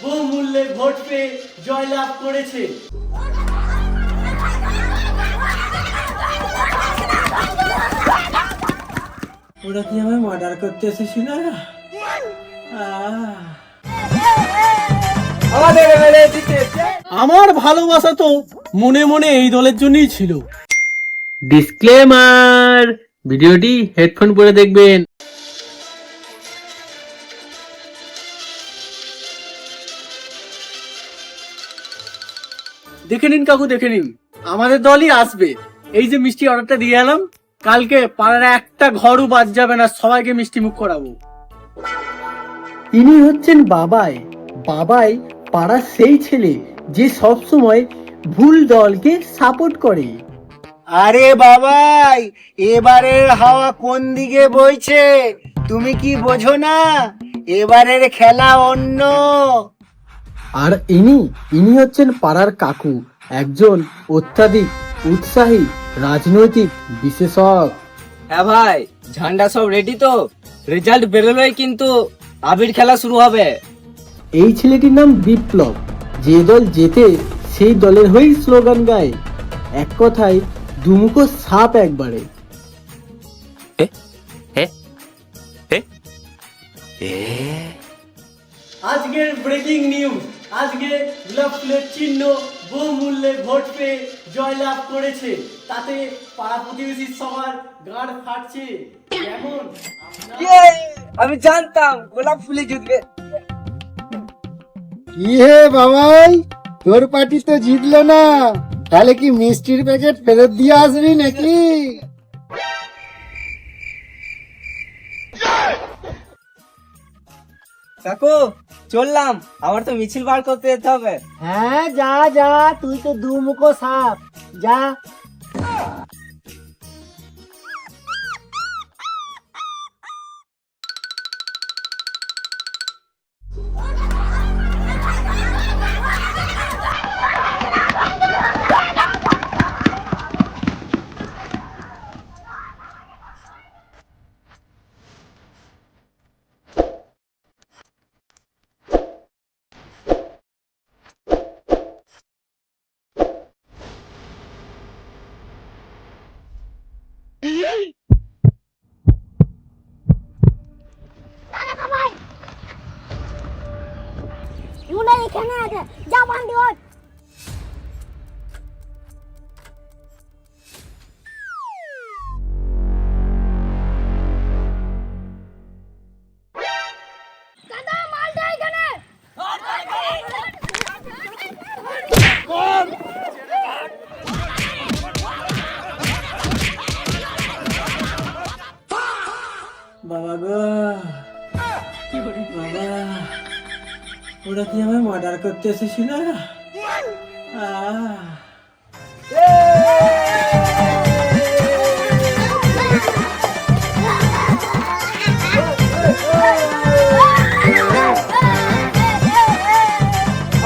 বহুমূল্যে vote পেয়ে জয়লাভ করেছে। ওরা কি আমায় মার্ডার করতে এসেছিল না? আমার ভালোবাসা তো মনে মনে এই দলের জন্যই ছিল। ডিসক্লেমার, ভিডিওটি হেডফোন পরে দেখবেন। দেখে নিন কাকু, দেখে নিন, আমাদের দলই আসবে। এই যে মিষ্টি অর্ডারটা দিয়ে এলাম, কালকে পাড়ার একটা ঘরও বাদ যাবে না, সবাইকে মিষ্টি মুখ করাবো। ইনি হচ্ছেন বাবাই। বাবাই পাড়ার সেই ছেলে যে সব সময় ভুল দলকে সাপোর্ট করে। আরে বাবাই, এবারের হাওয়া কোন দিকে বইছে তুমি কি বোঝো না? এবারের খেলা অন্য। আর ইনি হচ্ছেন পাড়ার কাকু, একজন অত্যাধিক উৎসাহী রাজনৈতিক বিশেষজ্ঞ। হ্যাঁ ভাই, ঝান্ডা সব রেডি তো? রেজাল্ট বেরোলেই কিন্তু আবির খেলা শুরু হবে। এই ছেলেটির নাম বিপ্লব। যে দল জেতে সেই দলের হয়েই স্লোগান গায়। এক কথায় দুমুখো সাপ একবারে। আজকের ব্রেকিং নিউজ, আজকে গোলাপ ফুলের চিহ্ন বহুমূল্যে ভোট পেয়ে জয়লাভ করেছে। তাতে পাড়া প্রতিবেশী সবার গাঁড় ফাটছে। কেমন? আমি জানতাম গোলাপ ফুলে জিতবে। কি হে বাবাই, তোর পার্টি তো জিতলো না, তাহলে কি মিষ্টির প্যাকেট ফেরত দিয়ে আসবি নাকি? কাকু চললাম, আমার তো মিছিল বার করতে যেতে হবে। হ্যাঁ যা যা, তুই তো দুমুখো সাপ, যা। এখানে আছে, যা বান্দি ওঠ। দাদা মালটা এখানে। বাবা গো, বাবা, ওরা কি আমায় মার্ডার করতে এসেছিল না?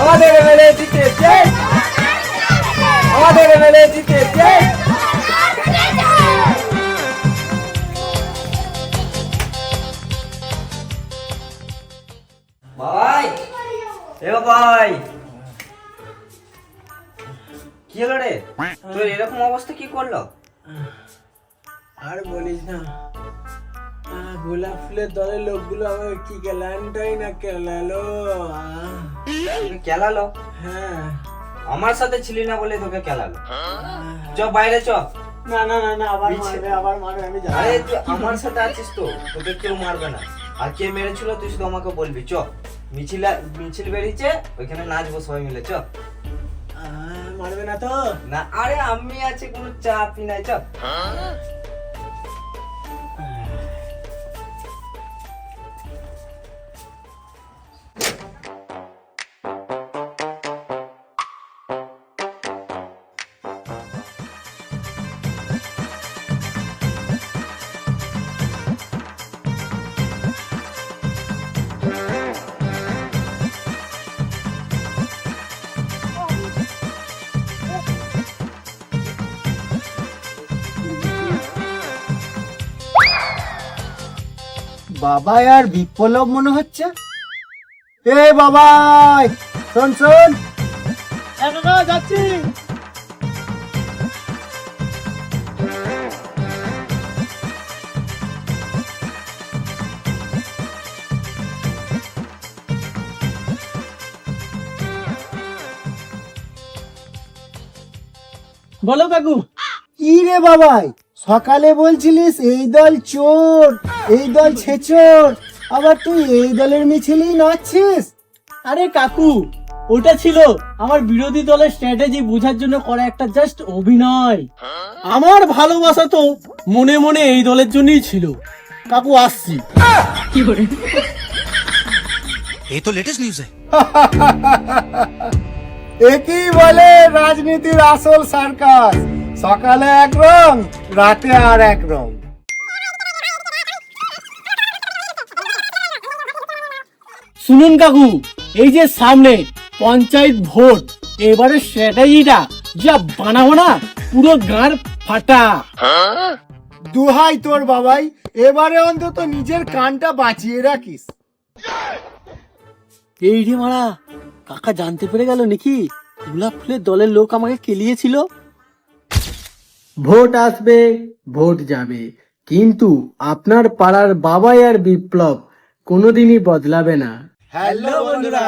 আমাদের এমএলএ জিতেছে, আমাদের এমএলএ জিতেছে। ভাই, এ ভাই, কি হলো রে? তোর এরকম অবস্থা কি করলো? আর বলিস না, গোলাপ ফুলের দলের লোকগুলো আমাকে কি কেলানটাই না কেলালো। তোকে কেলালো? হ্যাঁ, আমার সাথে ছিলি না বলে তোকে কেলালো। চ বাইরে চ। না না না না, আবার মারবে, আবার মারবে, আমি জানি। আরে তুই আমার সাথে আছিস তো, তোকে কেউ মারবে না। আর কে মেরেছিল তুই শুধু আমাকে বলবি। চ, মিছিল বেরিয়েছে, ওইখানে নাচবো সবাই মিলে। চ। মারবে না তো? না, আরে আমি আছি, কোনো চাপই নাই। চ। বাবা আর বিপ্লব মনে হচ্ছে। এ বাবাই শোন শোন, যাচ্ছি। বলো কাকু। কি রে বাবাই, সকালে বলছিলিস এই দল চোর, এই দল ছেচোর, আবার তুই এই দলের মিছিলেই নাচছিস? আরে কাকু, ওটা ছিল আমার বিরোধী দলের স্ট্র্যাটেজি বোঝার জন্য করা একটা জাস্ট অভিনয়। আমার ভালোবাসা তো মনে মনে এই দলের জন্যই ছিল। কাকু আসছি। ये तो लेटेस्ट न्यूज है। একই বলে রাজনীতির আসল সার্কাস, সকালে এক রং, রাতে আর এক রং। শুনুন কাকু, এই যে সামনে পঞ্চায়েত ভোট, এবারে স্ট্র্যাটেজিটা যা বানাবো না, পুরো গাঁর ফাটা। দুহাই তোর বাবাই, এবারে অন্তত নিজের কানটা বাঁচিয়ে রাখিস। এই রে মারা, কাকা জানতে পেরে গেল নাকি গোলাপ ফুলের দলের লোক আমাকে কেলিয়েছিল। ভোট আসবে, ভোট যাবে, কিন্তু আপনার পাড়ার বাবাই আর বিপ্লব কোনোদিনই বদলাবে না। হ্যালো বন্ধুরা,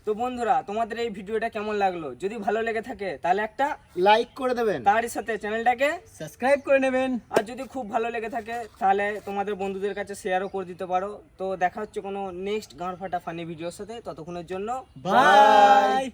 তো বন্ধুরা, তোমাদের এই ভিডিওটা কেমন লাগলো? যদি ভালো লেগে থাকে তাহলে একটা লাইক করে দেবেন, তারই সাথে চ্যানেলটাকে, সাবস্ক্রাইব করে নেবেন। আর যদি খুব ভালো লেগে থাকে তাহলে তোমাদের বন্ধুদের কাছে শেয়ারও করে দিতে পারো। তো দেখা হচ্ছে কোনো নেক্সট গাঁড় ফাটা ফানি ভিডিওর সাথে, ততক্ষণের জন্য বাই।